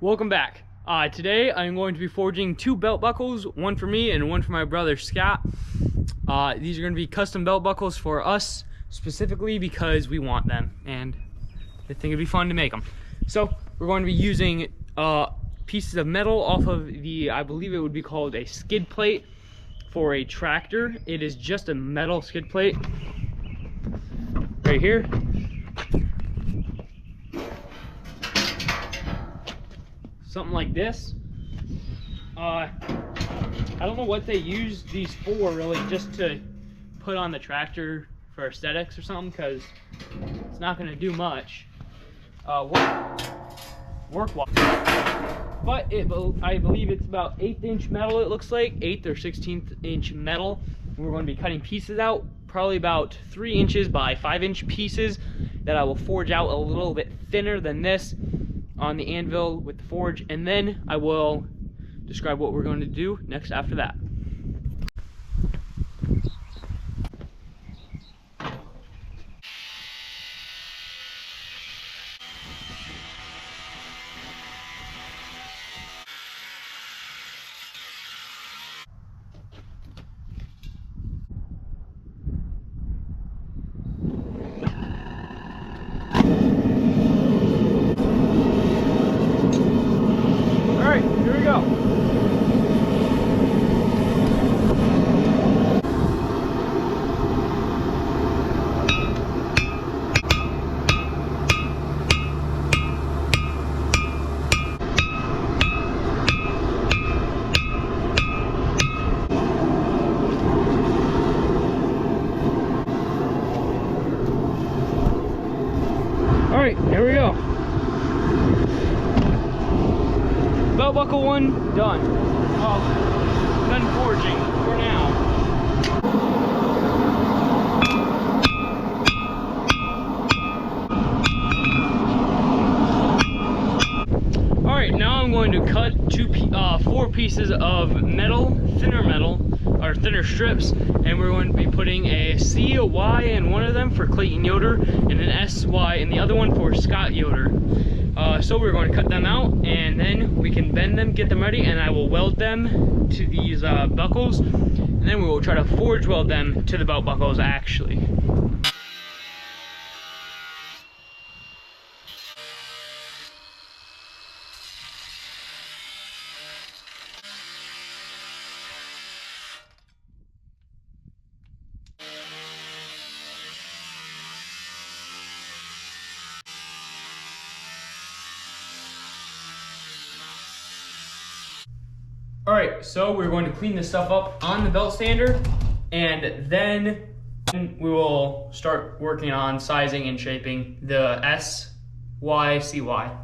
Welcome back. Today I'm going to be forging two belt buckles, one for me and one for my brother Scott. These are going to be custom belt buckles for us specifically because we want them and I think it'd be fun to make them. So we're going to be using pieces of metal off of the, I believe it would be called a skid plate for a tractor. It is just a metal skid plate right here. Something like this. I don't know what they use these for, really, just to put on the tractor for aesthetics or something, because it's not going to do much work-wise. But I believe it's about 1/8 inch metal, it looks like, 1/8 or 16th inch metal. We're going to be cutting pieces out, probably about 3 inches by 5 inch pieces that I will forge out a little bit thinner than this on the anvil with the forge, and then I will describe what we're going to do next after that. Here we go. All right, here we go. Belt buckle one done. Done forging for now. All right, now I'm going to cut 4 pieces of metal, or thinner strips, and we're going to be putting a C, a Y in one of them for Clayton Yoder, and an SY in the other one for Scott Yoder. So we're going to cut them out, and then we can bend them, get them ready, and I will weld them to these buckles, and then we will try to forge weld them to the belt buckles actually. All right, so we're going to clean this stuff up on the belt sander, and then we will start working on sizing and shaping the SY, CY.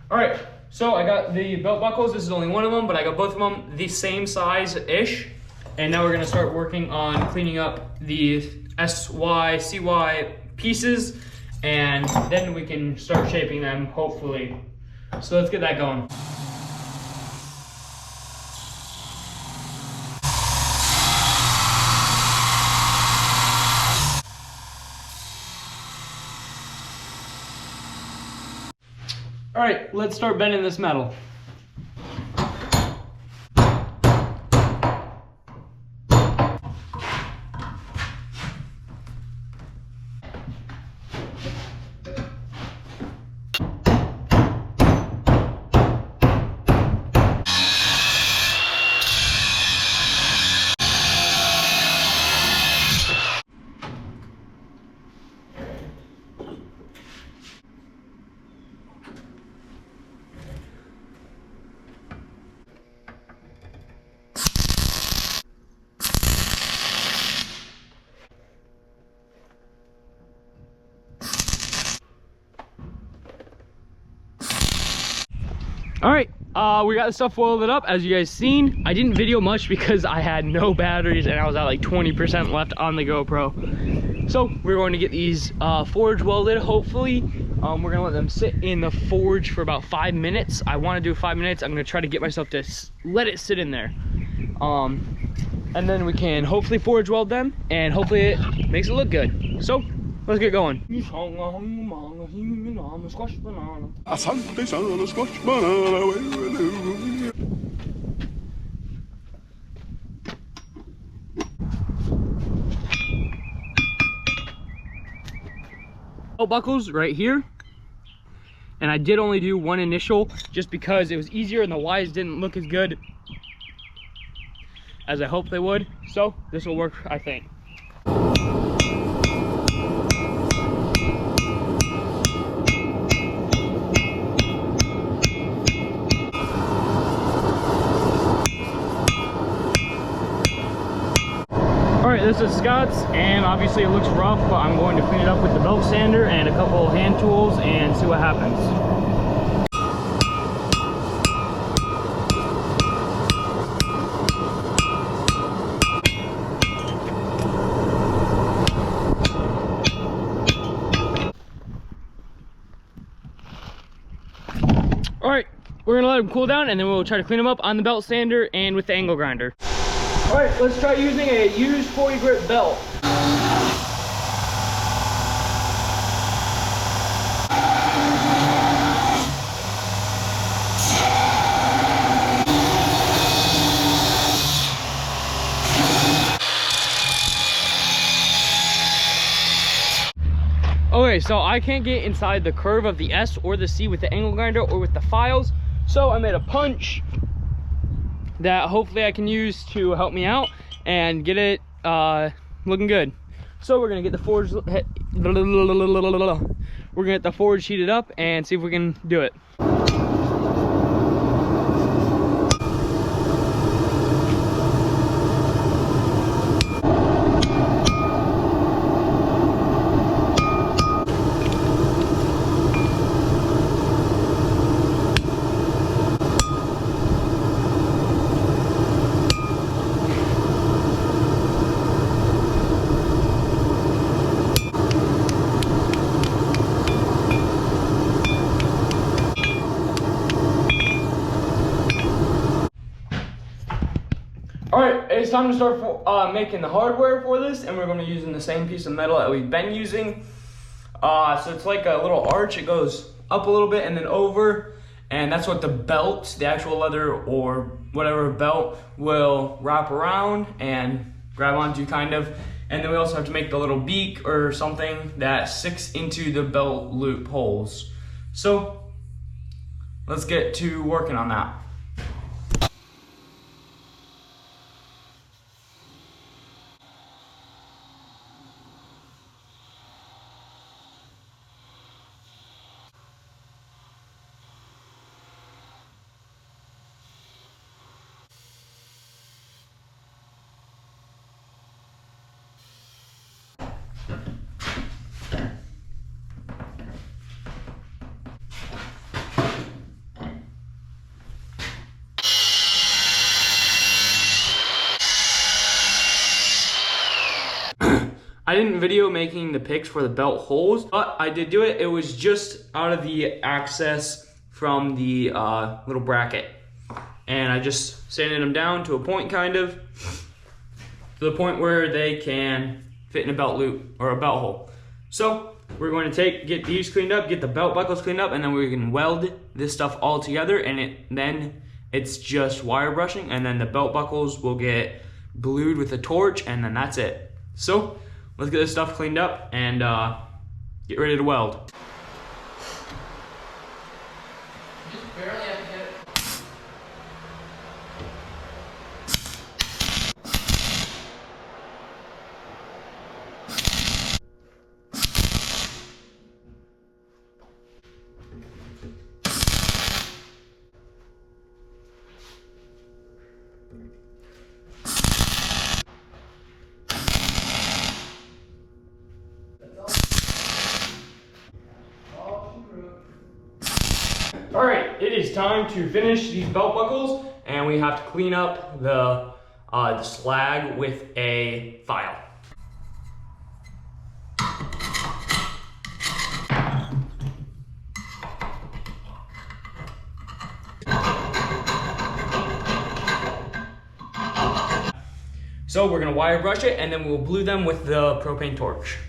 All right. So I got the belt buckles, this is only one of them, but I got both of them the same size-ish. And now we're gonna start working on cleaning up the SY, CY pieces, and then we can start shaping them, hopefully. So let's get that going. All right, let's start bending this metal. All right, we got the stuff welded up, as you guys seen. I didn't video much because I had no batteries and I was at like 20% left on the GoPro. So we're going to get these forge welded, hopefully. We're gonna let them sit in the forge for about 5 minutes. I want to do 5 minutes. I'm gonna try to get myself to let it sit in there. And then we can hopefully forge weld them, and hopefully it makes it look good. So let's get going. Asante on a Scotch banana. Belt buckles right here, and I did only do one initial just because it was easier and the Ys didn't look as good as I hoped they would. So this will work, I think. Alright, this is Scott's, and obviously it looks rough, but I'm going to clean it up with the belt sander and a couple of hand tools and see what happens. Alright, we're gonna let them cool down and then we'll try to clean them up on the belt sander and with the angle grinder. Alright, let's try using a used 40 grit belt. Okay, so I can't get inside the curve of the S or the C with the angle grinder or with the files, so I made a punch that hopefully I can use to help me out and get it looking good. So we're gonna get the forge heated up and see if we can do it. Alright, it's time to start making the hardware for this, and we're going to be using the same piece of metal that we've been using. So it's like a little arch. It goes up a little bit and then over, and that's what the belt, the actual leather or whatever belt, will wrap around and grab onto kind of. And then we also have to make the little beak or something that sticks into the belt loop holes. So let's get to working on that. I didn't video making the picks for the belt holes, but I did do it. It was just out of the access from the little bracket. And I just sanded them down to a point kind of, to the point where they can fit in a belt loop or a belt hole. So we're going to get these cleaned up, get the belt buckles cleaned up, and then we can weld this stuff all together, and then it's just wire brushing, and then the belt buckles will get blued with a torch, and then that's it. So let's get this stuff cleaned up and get ready to weld. Just barely have to get it. All right, it is time to finish these belt buckles, and we have to clean up the slag with a file. So we're gonna wire brush it and then we'll blue them with the propane torch.